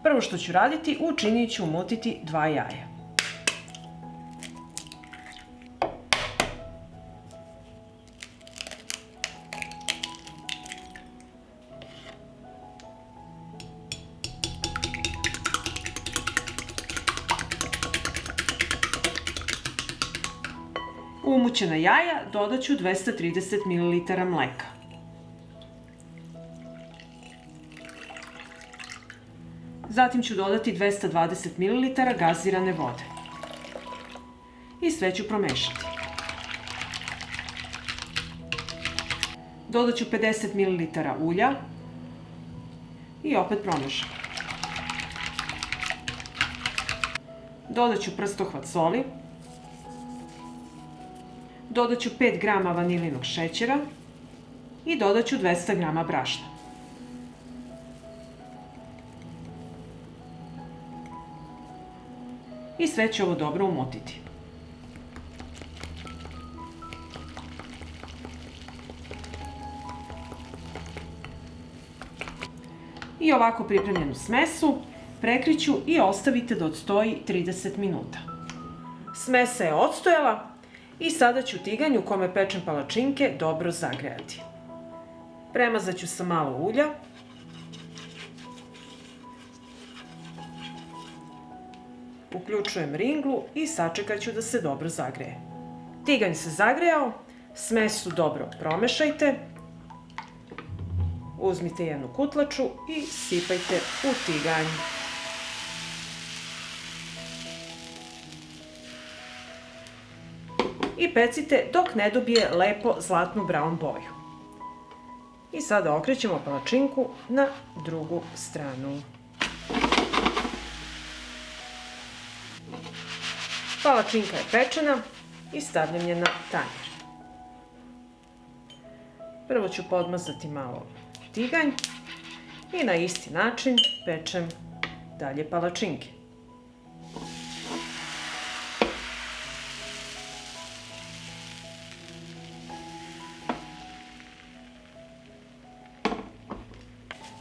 Prvo što ću raditi, u činiju ću umutiti 2 jaja. U umućena jaja dodat ću 230 ml mleka. Zatim ću dodati 220 ml gazirane vode. I sve ću promešati. Dodat ću 50 ml ulja i opet promešam. Dodat ću prstohvat soli. Dodat ću 5 g vanilinog šećera i dodat ću 200 g brašna. I sve ću ovo dobro umotiti. I ovako pripremljenu smesu prekriću i ostavite da odstoji 30 minuta. Smesa je odstojala i sada ću tiganj u kome pečem palačinke dobro zagrejati. Premazat ću sa malo ulja. Uključujem ringlu i sačekat ću da se dobro zagreje. Tiganj se zagrejao, smesu dobro promešajte. Uzmite jednu kutlaču i sipajte u tiganj. I pecite dok ne dobije lepo zlatnu brown boju. I sada okrećemo palačinku na drugu stranu. Palačinka je pečena i stavljam je na tanjir. Prvo ću podmazati malo tiganj i na isti način pečem dalje palačinke.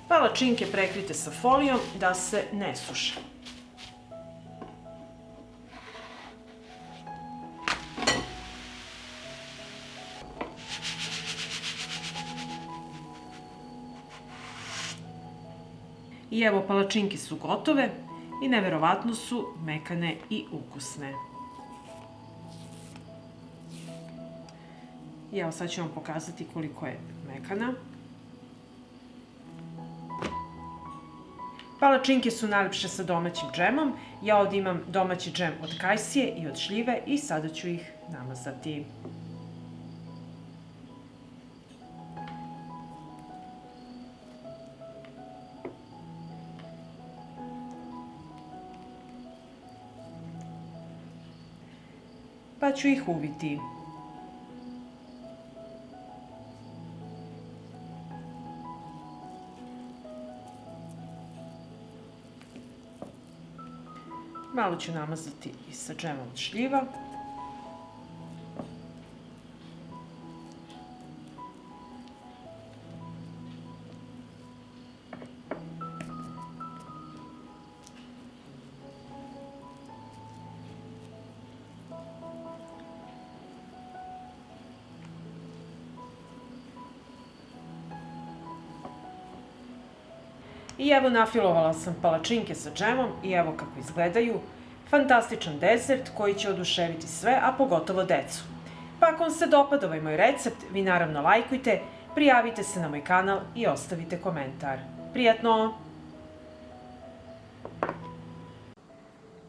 Palačinke prekrite sa folijom da se ne suše. I evo, palačinke su gotove i neverovatno su mekane i ukusne. I evo, sad ću vam pokazati koliko je mekana. Palačinke su najlepše sa domaćim džemom. Ja ovdje imam domaći džem od kajsije i od šljive i sada ću ih namazati. Pa ću ih uviti. Malo ću namazati i sa džemom od šljiva. I evo, nafilovala sam palačinke sa džemom i evo kako izgledaju. Fantastičan desert koji će oduševiti sve, a pogotovo decu. Pa ako vam se dopada ovaj moj recept, vi naravno lajkujte, prijavite se na moj kanal i ostavite komentar. Prijatno!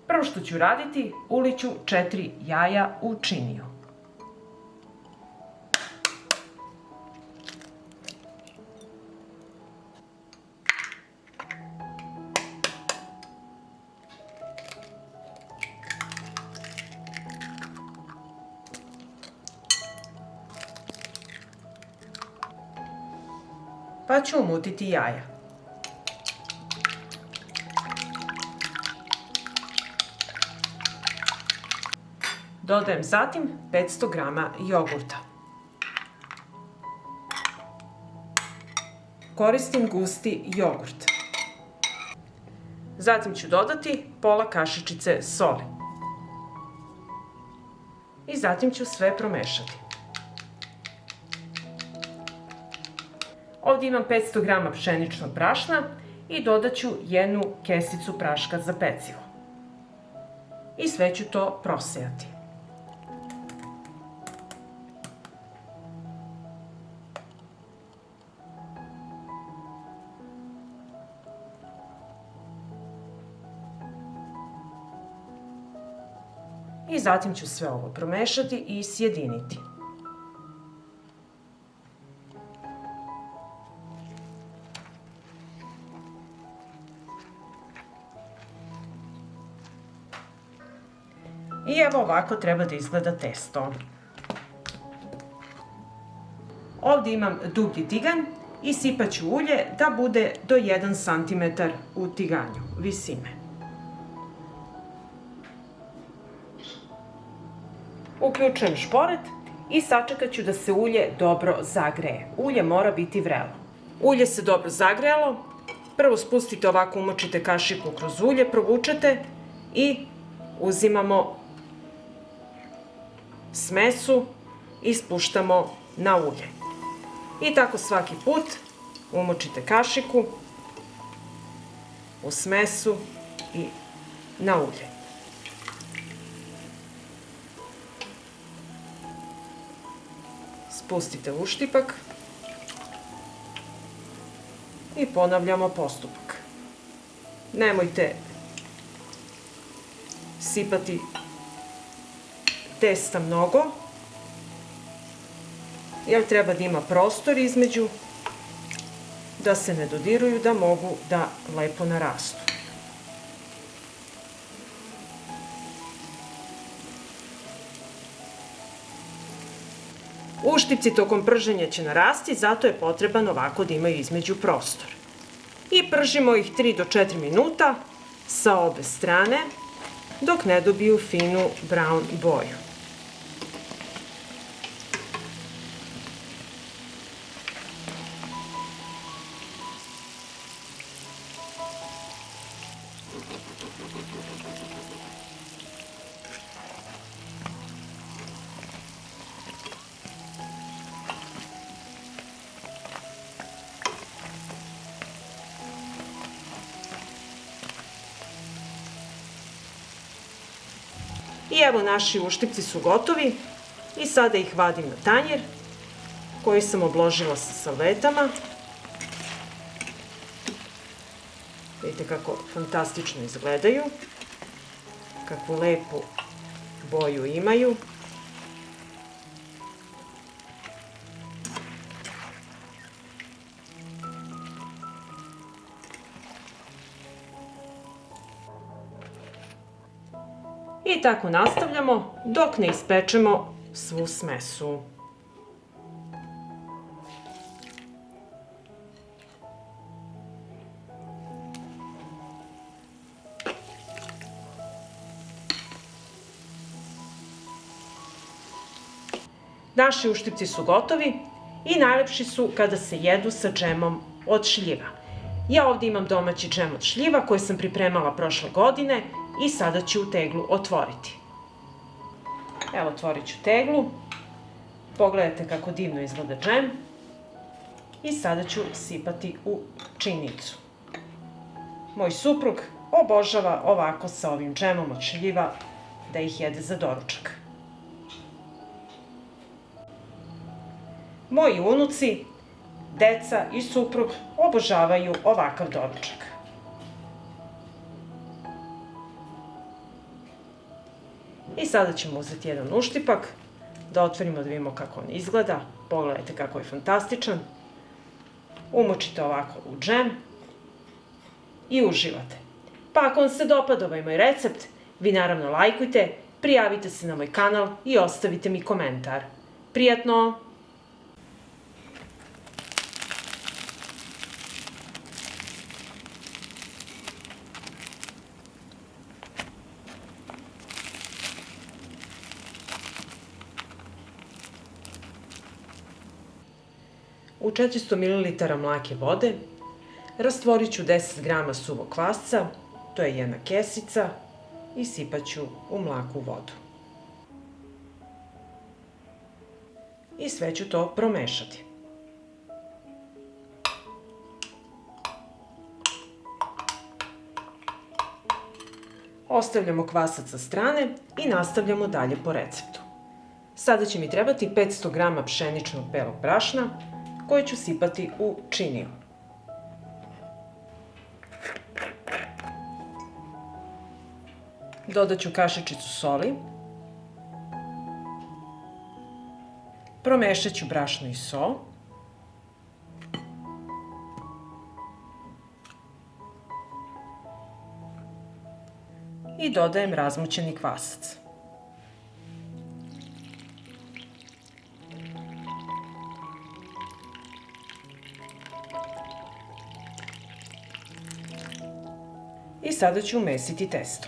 Prvo što ću raditi, uliću 4 jaja u činiju. Pa ću umutiti jaja. Dodajem zatim 500 g jogurta. Koristim gusti jogurt. Zatim ću dodati pola kašičice soli. I zatim ću sve promešati. Ovdje imam 500 g pšeničnog brašna i dodat ću 1 kesicu praška za pecivo. I sve ću to prosejati. I zatim ću sve ovo promešati i sjediniti. I evo ovako treba da izgleda testo. Ovdje imam dublji tiganj i sipat ću ulje da bude do 1 cm u tiganju visine. Uključujem šporet i sačekat ću da se ulje dobro zagreje. Ulje mora biti vrelo. Ulje se dobro zagrejalo. Prvo spustite ovako, umočite kašiku kroz ulje, provučete i uzimamo smesu i spuštamo na ulje. I tako svaki put umočite kašiku u smesu i na ulje. Spustite uštipak i ponavljamo postupak. Nemojte sipati testa mnogo, jer treba da ima prostor između, da se ne dodiruju, da mogu da lepo narastu. Uštipci tokom prženja će narasti, zato je potreban ovako da imaju između prostor. I pržimo ih 3 do 4 minuta sa obe strane, dok ne dobiju finu brown boju. I evo, naši uštipci su gotovi i sada ih vadim na tanjer koji sam obložila sa salvetama. Vidite kako fantastično izgledaju, kakvu lepu boju imaju. I tako nastavljamo dok ne ispečemo svu smesu. Naši uštipci su gotovi i najlepši su kada se jedu sa džemom od šljiva. Ja ovdje imam domaći džem od šljiva koji sam pripremala prošle godine i sada ću teglu otvoriti. Evo, otvorit ću teglu. Pogledajte kako divno izgleda džem. I sada ću sipati u činicu. Moj suprug obožava ovako sa ovim džemom od šljiva da ih jede za doručak. Moji unuci, deca i suprug obožavaju ovakav doručak. I sada ćemo uzeti jedan uštipak, da otvorimo da vidimo kako on izgleda. Pogledajte kako je fantastičan. Umočite ovako u džem i uživate. Pa ako vam se dopada ovaj moj recept, vi naravno lajkujte, prijavite se na moj kanal i ostavite mi komentar. Prijatno! U 400 ml mlake vode rastvorit ću 10 g suvog kvasca to je 1 kesica, i sipat ću u mlaku vodu. I sve ću to promešati. Ostavljamo kvasac sa strane i nastavljamo dalje po receptu. Sada će mi trebati 500 g pšeničnog belog brašna koje ću sipati u činiju. Dodat ću kašičicu soli. Promešat ću brašno i so. I dodajem razmućeni kvasac. I sada ću umesiti testo.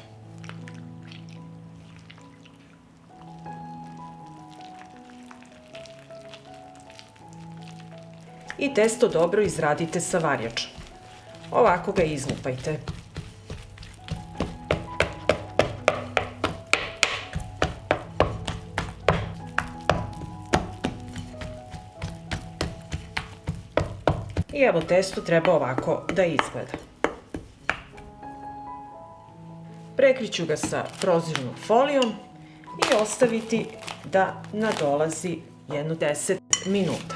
I testo dobro izradite sa varjačom. Ovako ga izlupajte. I evo, testo treba ovako da izgleda. Prekriću ga sa prozirnom folijom i ostaviti da nadolazi jedno 10 minuta.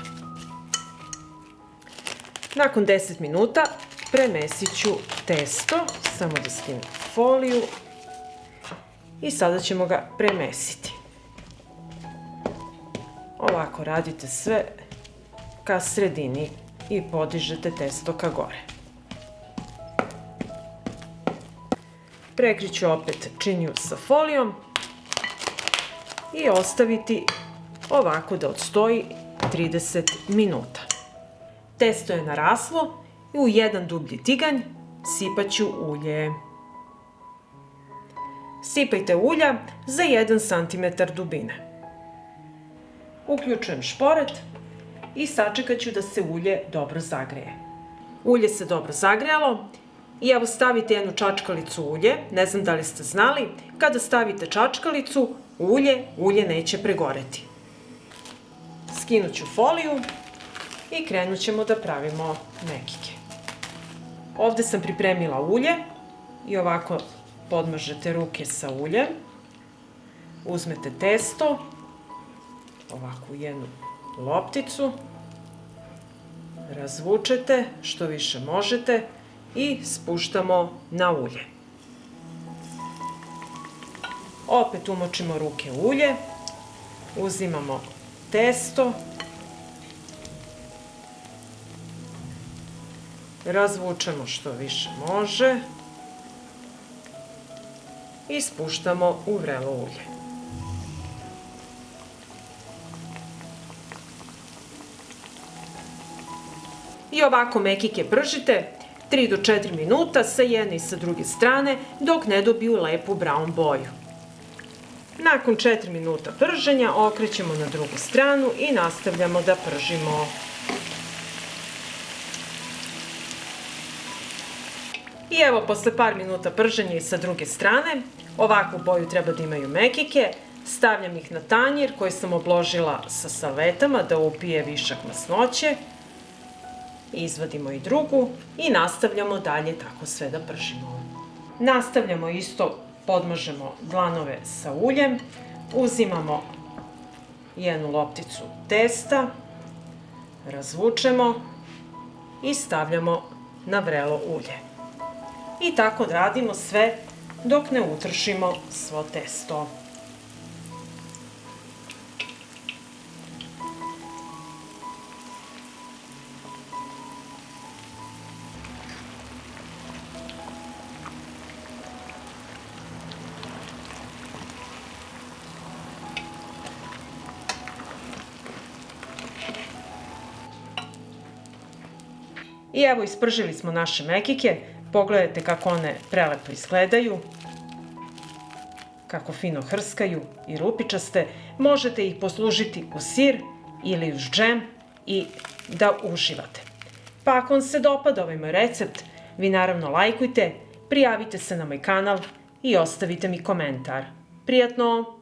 Nakon 10 minuta premesit ću testo, samo da skinem foliju, i sada ćemo ga premesiti. Ovako radite sve ka sredini i podižete testo ka gore. Prekriću opet činiju sa folijom i ostaviti ovako da odstoji 30 minuta. Testo je naraslo i u jedan dublji tiganj sipat ću ulje. Sipajte ulja za 1 cm dubine. Uključujem šporet i sačekat ću da se ulje dobro zagreje. Ulje se dobro zagrejalo i evo, stavite jednu čačkalicu ulje. Ne znam da li ste znali, kada stavite čačkalicu ulje neće pregoreti. Skinut ću foliju i krenut ćemo da pravimo mekike. Ovde sam pripremila ulje i ovako podmažete ruke sa uljem. Uzmete testo, ovako u jednu lopticu, razvučete što više možete i spuštamo na ulje. Opet umočimo ruke u ulje, uzimamo testo, razvučemo što više može i spuštamo u vrelo ulje. I ovako mekike pržite 3 do 4 minuta sa jedne i sa druge strane dok ne dobiju lepu brown boju. Nakon 4 minuta prženja okrećemo na drugu stranu i nastavljamo da pržimo. I evo, posle par minuta prženja i sa druge strane, ovakvu boju treba da imaju mekike. Stavljam ih na tanjir koji sam obložila sa salvetama da upije višak masnoće. Izvadimo i drugu i nastavljamo dalje tako sve da pržimo. Nastavljamo isto, podmažemo dlanove sa uljem, uzimamo jednu lopticu testa, razvučemo i stavljamo na vrelo ulje. I tako radimo sve dok ne utršimo svo testo. I evo, ispržili smo naše mekike. Pogledajte kako one prelepo izgledaju, kako fino hrskaju i rupičaste. Možete ih poslužiti u sir ili uz džem i da uživate. Pa ako vam se dopada ovaj moj recept, vi naravno lajkujte prijavite se na moj kanal i ostavite mi komentar. Prijatno!